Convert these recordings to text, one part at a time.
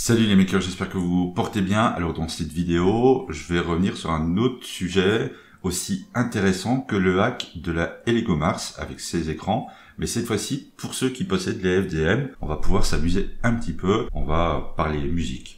Salut les makers, j'espère que vous vous portez bien. Alors dans cette vidéo, je vais revenir sur un autre sujet aussi intéressant que le hack de la LEGO Mars avec ses écrans. Mais cette fois-ci, pour ceux qui possèdent les FDM, on va pouvoir s'amuser un petit peu. On va parler musique.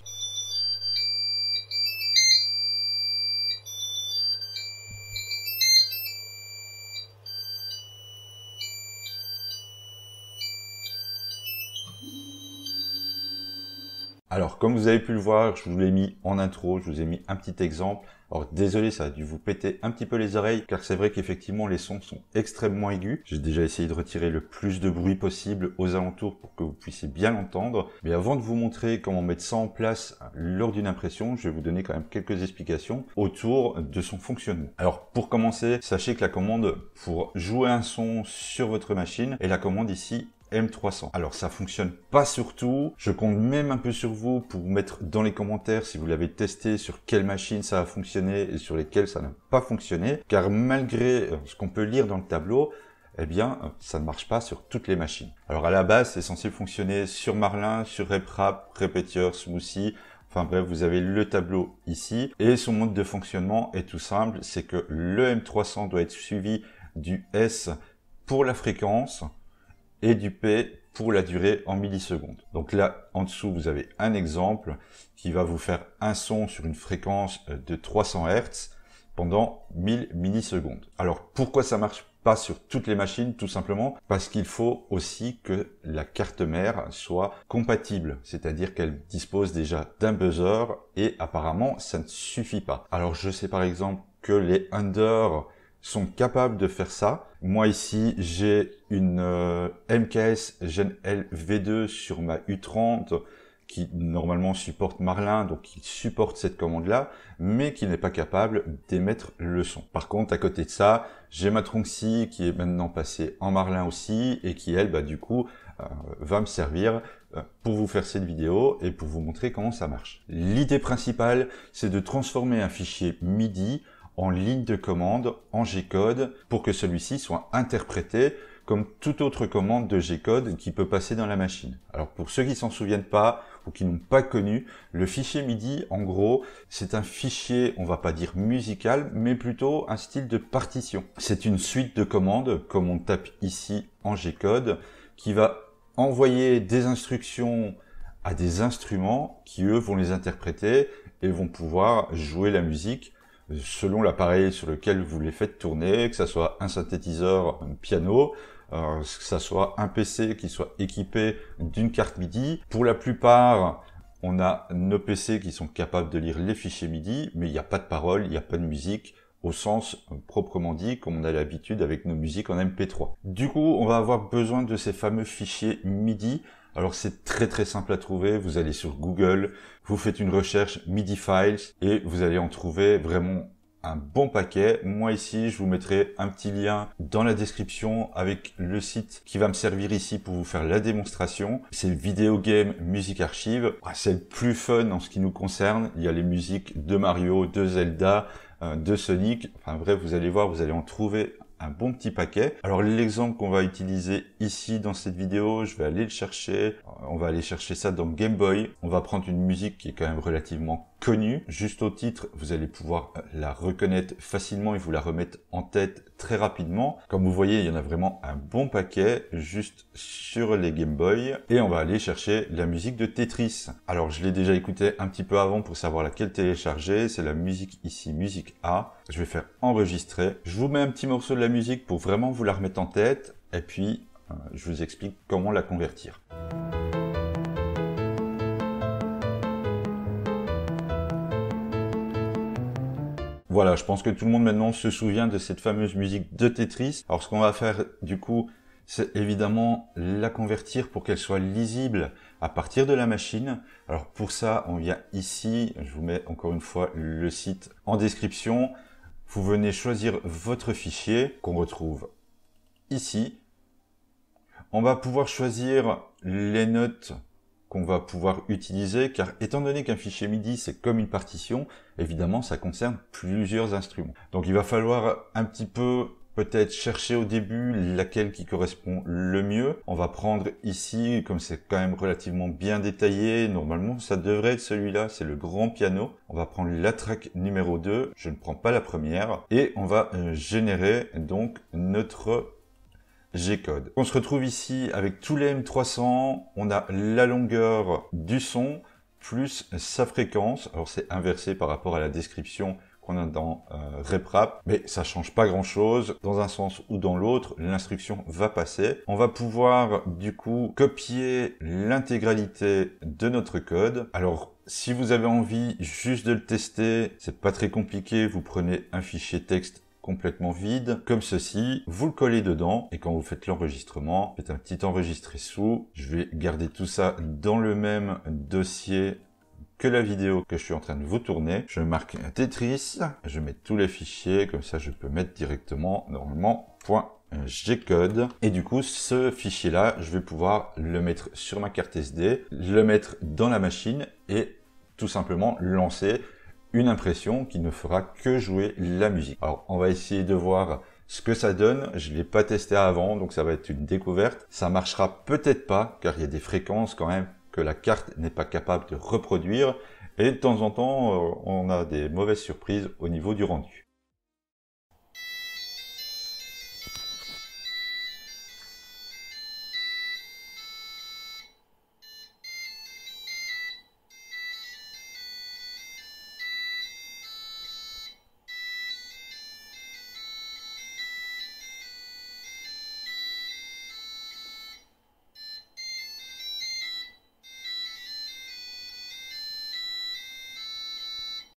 Alors, comme vous avez pu le voir, je vous l'ai mis en intro, je vous ai mis un petit exemple. Alors, désolé, ça a dû vous péter un petit peu les oreilles, car c'est vrai qu'effectivement, les sons sont extrêmement aigus. J'ai déjà essayé de retirer le plus de bruit possible aux alentours pour que vous puissiez bien l'entendre. Mais avant de vous montrer comment mettre ça en place lors d'une impression, je vais vous donner quand même quelques explications autour de son fonctionnement. Alors, pour commencer, sachez que la commande pour jouer un son sur votre machine est la commande ici M300. Alors ça fonctionne pas sur tout, je compte même un peu sur vous pour vous mettre dans les commentaires si vous l'avez testé, sur quelle machine ça a fonctionné et sur lesquelles ça n'a pas fonctionné, car malgré ce qu'on peut lire dans le tableau, eh bien ça ne marche pas sur toutes les machines. Alors à la base c'est censé fonctionner sur Marlin, sur RepRap, Repetier, Smoothie. Enfin bref, vous avez le tableau ici et son mode de fonctionnement est tout simple, c'est que le M300 doit être suivi du S pour la fréquence et du P pour la durée en millisecondes. Donc là, en dessous, vous avez un exemple qui va vous faire un son sur une fréquence de 300 Hz pendant 1000 millisecondes. Alors, pourquoi ça marche pas sur toutes les machines? Tout simplement parce qu'il faut aussi que la carte mère soit compatible, c'est-à-dire qu'elle dispose déjà d'un buzzer et apparemment, ça ne suffit pas. Alors, je sais par exemple que les Under sont capables de faire ça. Moi ici, j'ai une MKS Gen L V2 sur ma U30 qui normalement supporte Marlin, donc qui supporte cette commande-là, mais qui n'est pas capable d'émettre le son. Par contre, à côté de ça, j'ai ma Tronxy qui est maintenant passée en Marlin aussi et qui, elle, du coup, va me servir pour vous faire cette vidéo et pour vous montrer comment ça marche. L'idée principale, c'est de transformer un fichier MIDI en ligne de commande, en G-code, pour que celui-ci soit interprété comme toute autre commande de G-code qui peut passer dans la machine. Alors pour ceux qui s'en souviennent pas ou qui n'ont pas connu, le fichier MIDI, en gros, c'est un fichier, on va pas dire musical, mais plutôt un style de partition. C'est une suite de commandes, comme on tape ici en G-code, qui va envoyer des instructions à des instruments qui, eux, vont les interpréter et vont pouvoir jouer la musique selon l'appareil sur lequel vous les faites tourner, que ça soit un synthétiseur, un piano, que ça soit un PC qui soit équipé d'une carte MIDI. Pour la plupart, on a nos PC qui sont capables de lire les fichiers MIDI, mais il n'y a pas de parole, il n'y a pas de musique, au sens proprement dit, comme on a l'habitude avec nos musiques en MP3. Du coup, on va avoir besoin de ces fameux fichiers MIDI. Alors c'est très simple à trouver, vous allez sur Google, vous faites une recherche MIDI Files et vous allez en trouver vraiment un bon paquet. Moi ici, je vous mettrai un petit lien dans la description avec le site qui va me servir ici pour vous faire la démonstration. C'est Video Game Music Archive. C'est le plus fun en ce qui nous concerne. Il y a les musiques de Mario, de Zelda, de Sonic. Enfin bref, vous allez voir, vous allez en trouver un bon petit paquet. Alors l'exemple qu'on va utiliser ici dans cette vidéo, je vais aller le chercher. On va aller chercher ça dans Game Boy. On va prendre une musique qui est quand même relativement connue. Juste au titre, vous allez pouvoir la reconnaître facilement et vous la remettre en tête très rapidement. Comme vous voyez, il y en a vraiment un bon paquet juste sur les Game Boy. Et on va aller chercher la musique de Tetris. Alors je l'ai déjà écouté un petit peu avant pour savoir laquelle télécharger. C'est la musique ici, musique A. Je vais faire enregistrer. Je vous mets un petit morceau de la musique pour vraiment vous la remettre en tête. Et puis, je vous explique comment la convertir. Voilà, je pense que tout le monde maintenant se souvient de cette fameuse musique de Tetris. Alors ce qu'on va faire du coup, c'est évidemment la convertir pour qu'elle soit lisible à partir de la machine. Alors pour ça, on vient ici, je vous mets encore une fois le site en description. Vous venez choisir votre fichier qu'on retrouve ici. On va pouvoir choisir les notes qu'on va pouvoir utiliser, car étant donné qu'un fichier MIDI c'est comme une partition, évidemment ça concerne plusieurs instruments. Donc il va falloir un petit peu peut-être chercher au début laquelle qui correspond le mieux. On va prendre ici, comme c'est quand même relativement bien détaillé, normalement ça devrait être celui-là, c'est le grand piano. On va prendre la track numéro 2, je ne prends pas la première, et on va générer donc notre G-code. On se retrouve ici avec tous les M300, on a la longueur du son, plus sa fréquence. Alors c'est inversé par rapport à la description qu'on a dans RepRap, mais ça change pas grand chose. Dans un sens ou dans l'autre, l'instruction va passer. On va pouvoir du coup copier l'intégralité de notre code. Alors si vous avez envie juste de le tester, c'est pas très compliqué, vous prenez un fichier texte complètement vide, comme ceci, vous le collez dedans, et quand vous faites l'enregistrement, faites un petit enregistré sous. Je vais garder tout ça dans le même dossier que la vidéo que je suis en train de vous tourner. Je marque un Tetris, je mets tous les fichiers, comme ça je peux mettre directement, normalement, .gcode. Et du coup, ce fichier-là, je vais pouvoir le mettre sur ma carte SD, le mettre dans la machine et tout simplement lancer une impression qui ne fera que jouer la musique. Alors, on va essayer de voir ce que ça donne. Je ne l'ai pas testé avant, donc ça va être une découverte. Ça marchera peut-être pas, car il y a des fréquences quand même que la carte n'est pas capable de reproduire. Et de temps en temps, on a des mauvaises surprises au niveau du rendu.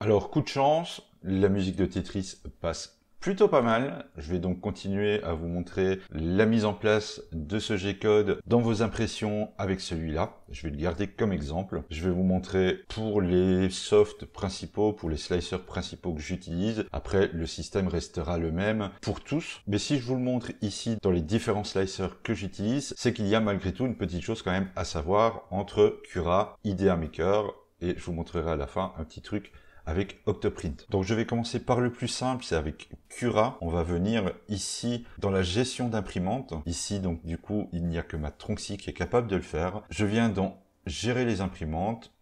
Alors, coup de chance, la musique de Tetris passe plutôt pas mal. Je vais donc continuer à vous montrer la mise en place de ce G-code dans vos impressions avec celui-là. Je vais le garder comme exemple. Je vais vous montrer pour les softs principaux, pour les slicers principaux que j'utilise. Après, le système restera le même pour tous. Mais si je vous le montre ici dans les différents slicers que j'utilise, c'est qu'il y a malgré tout une petite chose quand même à savoir entre Cura, Idea Maker, et je vous montrerai à la fin un petit truc avec Octoprint. Donc je vais commencer par le plus simple, c'est avec Cura. On va venir ici dans la gestion d'imprimante. Ici donc du coup il n'y a que ma Tronxy qui est capable de le faire. Je viens dans gérer les imprimantes.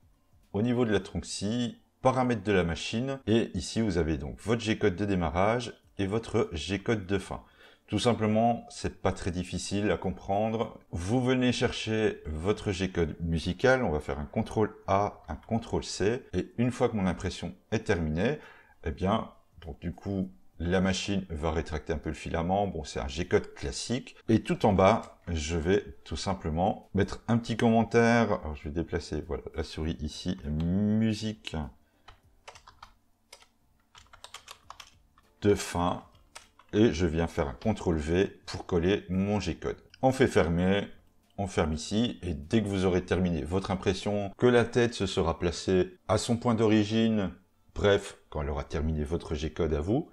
Au niveau de la Tronxy, paramètres de la machine. Et ici vous avez donc votre G-code de démarrage et votre G-code de fin. Tout simplement, c'est pas très difficile à comprendre. Vous venez chercher votre G-code musical, on va faire un CTRL-A, un CTRL-C, et une fois que mon impression est terminée, eh bien, donc du coup, la machine va rétracter un peu le filament. Bon, c'est un G-code classique. Et tout en bas, je vais tout simplement mettre un petit commentaire. Alors, je vais déplacer, voilà, la souris ici, musique de fin. Et je viens faire un CTRL-V pour coller mon G-code. On fait fermer, on ferme ici, et dès que vous aurez terminé votre impression, que la tête se sera placée à son point d'origine, bref, quand elle aura terminé votre G-code à vous,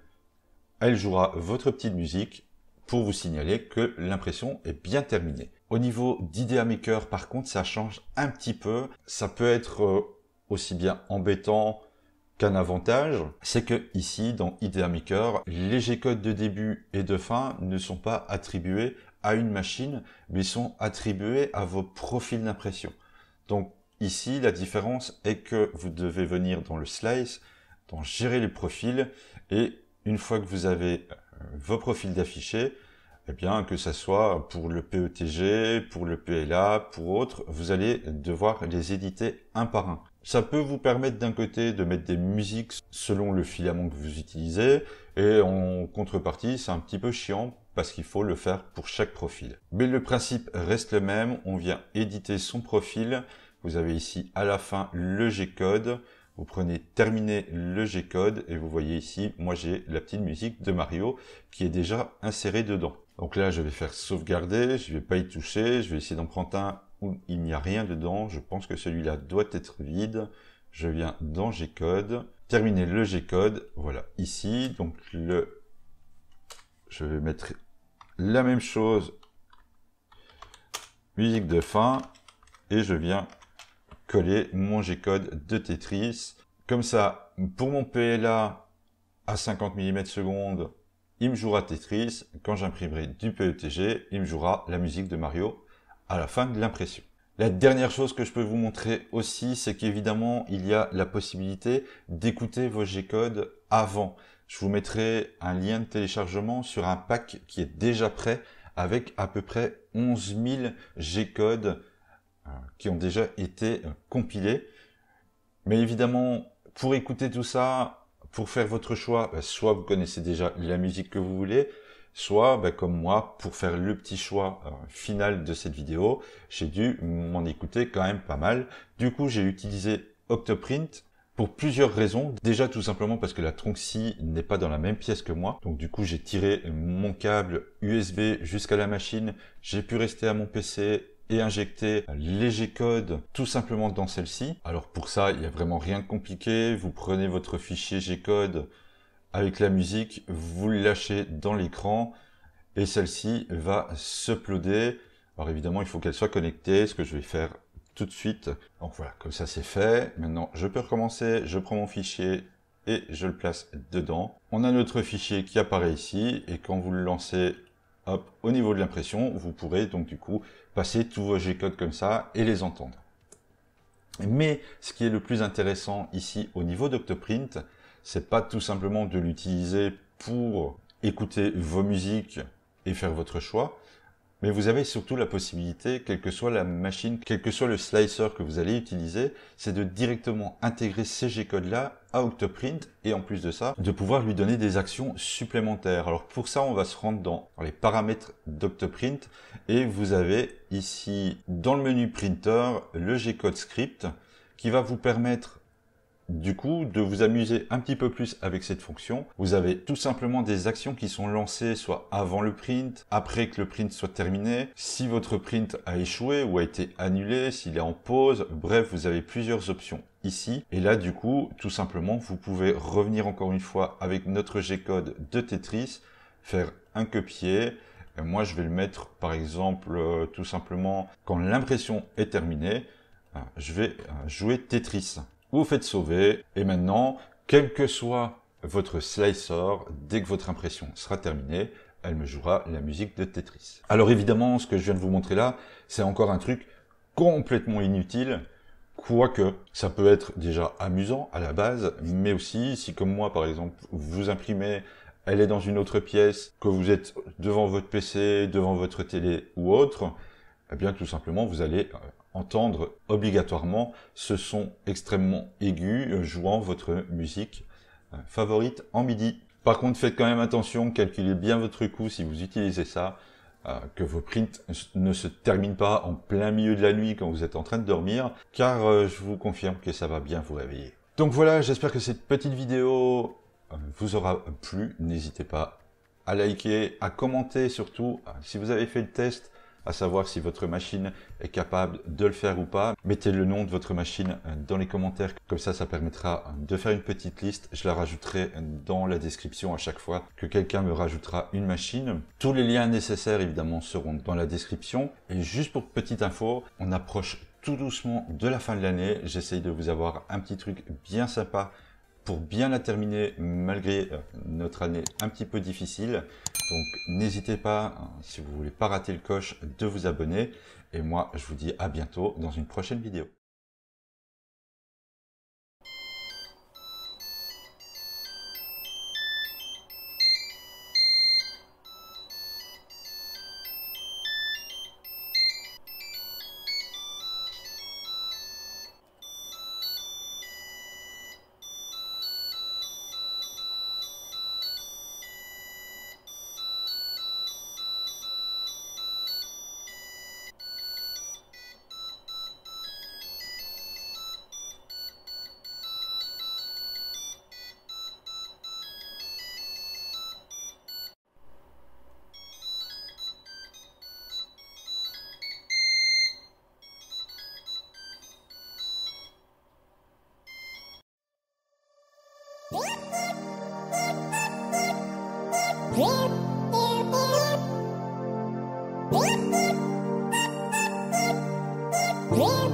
elle jouera votre petite musique pour vous signaler que l'impression est bien terminée. Au niveau d'Idea Maker, par contre, ça change un petit peu. Ça peut être aussi bien embêtant qu'un avantage, c'est que ici, dans Idea Maker, les G-codes de début et de fin ne sont pas attribués à une machine, mais sont attribués à vos profils d'impression. Donc ici, la différence est que vous devez venir dans le slice, dans gérer les profils, et une fois que vous avez vos profils d'affichés, eh bien, que ça soit pour le PETG, pour le PLA, pour autres, vous allez devoir les éditer un par un. Ça peut vous permettre d'un côté de mettre des musiques selon le filament que vous utilisez, et en contrepartie, c'est un petit peu chiant parce qu'il faut le faire pour chaque profil. Mais le principe reste le même, on vient éditer son profil, vous avez ici à la fin le G-code, vous prenez terminer le G-code, et vous voyez ici, moi j'ai la petite musique de Mario qui est déjà insérée dedans. Donc là, je vais faire sauvegarder, je ne vais pas y toucher, je vais essayer d'en prendre un où il n'y a rien dedans. Je pense que celui-là doit être vide. Je viens dans G-code, terminer le G-code, voilà, ici. Donc je vais mettre la même chose, musique de fin, et je viens coller mon G-code de Tetris. Comme ça, pour mon PLA à 50 mm/s, il me jouera Tetris. Quand j'imprimerai du PETG, il me jouera la musique de Mario à la fin de l'impression. La dernière chose que je peux vous montrer aussi, c'est qu'évidemment, il y a la possibilité d'écouter vos G-codes avant. Je vous mettrai un lien de téléchargement sur un pack qui est déjà prêt avec à peu près 11 000 G-codes qui ont déjà été compilés. Mais évidemment, pour écouter tout ça, pour faire votre choix, soit vous connaissez déjà la musique que vous voulez, soit, comme moi, pour faire le petit choix final de cette vidéo, j'ai dû m'en écouter quand même pas mal. Du coup, j'ai utilisé Octoprint pour plusieurs raisons. Déjà, tout simplement parce que la Tronxy n'est pas dans la même pièce que moi. Donc du coup, j'ai tiré mon câble USB jusqu'à la machine. J'ai pu rester à mon PC et injecter les G-codes tout simplement dans celle-ci. Alors pour ça, il n'y a vraiment rien de compliqué. Vous prenez votre fichier G-code avec la musique, vous le lâchez dans l'écran et celle-ci va s'uploader. Alors évidemment, il faut qu'elle soit connectée, ce que je vais faire tout de suite. Donc voilà, comme ça c'est fait. Maintenant, je peux recommencer. Je prends mon fichier et je le place dedans. On a notre fichier qui apparaît ici et quand vous le lancez, hop, au niveau de l'impression, vous pourrez donc du coup passer tous vos G-codes comme ça et les entendre. Mais ce qui est le plus intéressant ici au niveau d'Octoprint, c'est pas tout simplement de l'utiliser pour écouter vos musiques et faire votre choix, mais vous avez surtout la possibilité, quelle que soit la machine, quel que soit le slicer que vous allez utiliser, c'est de directement intégrer ces G-codes-là à Octoprint et en plus de ça, de pouvoir lui donner des actions supplémentaires. Alors pour ça, on va se rendre dans les paramètres d'Octoprint et vous avez ici dans le menu Printer le G-code script qui va vous permettre du coup, de vous amuser un petit peu plus avec cette fonction. Vous avez tout simplement des actions qui sont lancées soit avant le print, après que le print soit terminé, si votre print a échoué ou a été annulé, s'il est en pause, bref, vous avez plusieurs options ici. Et là, du coup, tout simplement, vous pouvez revenir encore une fois avec notre G-code de Tetris, faire un copier. Et moi, je vais le mettre, par exemple, tout simplement, quand l'impression est terminée, je vais jouer Tetris. Vous faites sauver et maintenant, quel que soit votre slicer, dès que votre impression sera terminée, elle me jouera la musique de Tetris. Alors évidemment, ce que je viens de vous montrer là, c'est encore un truc complètement inutile, quoique ça peut être déjà amusant à la base, mais aussi si comme moi par exemple, vous imprimez, elle est dans une autre pièce, que vous êtes devant votre PC, devant votre télé ou autre, eh bien tout simplement vous allez entendre obligatoirement ce son extrêmement aigu jouant votre musique favorite en MIDI. Par contre, faites quand même attention, calculez bien votre coût si vous utilisez ça, que vos prints ne se terminent pas en plein milieu de la nuit quand vous êtes en train de dormir, car je vous confirme que ça va bien vous réveiller. Donc voilà, j'espère que cette petite vidéo vous aura plu. N'hésitez pas à liker, à commenter surtout si vous avez fait le test, à savoir si votre machine est capable de le faire ou pas. Mettez le nom de votre machine dans les commentaires, comme ça, ça permettra de faire une petite liste. Je la rajouterai dans la description à chaque fois que quelqu'un me rajoutera une machine. Tous les liens nécessaires, évidemment, seront dans la description. Et juste pour petite info, on approche tout doucement de la fin de l'année. J'essaye de vous avoir un petit truc bien sympa pour bien la terminer malgré notre année un petit peu difficile. Donc n'hésitez pas, si vous voulez pas rater le coche, de vous abonner. Et moi, je vous dis à bientôt dans une prochaine vidéo. Yeah.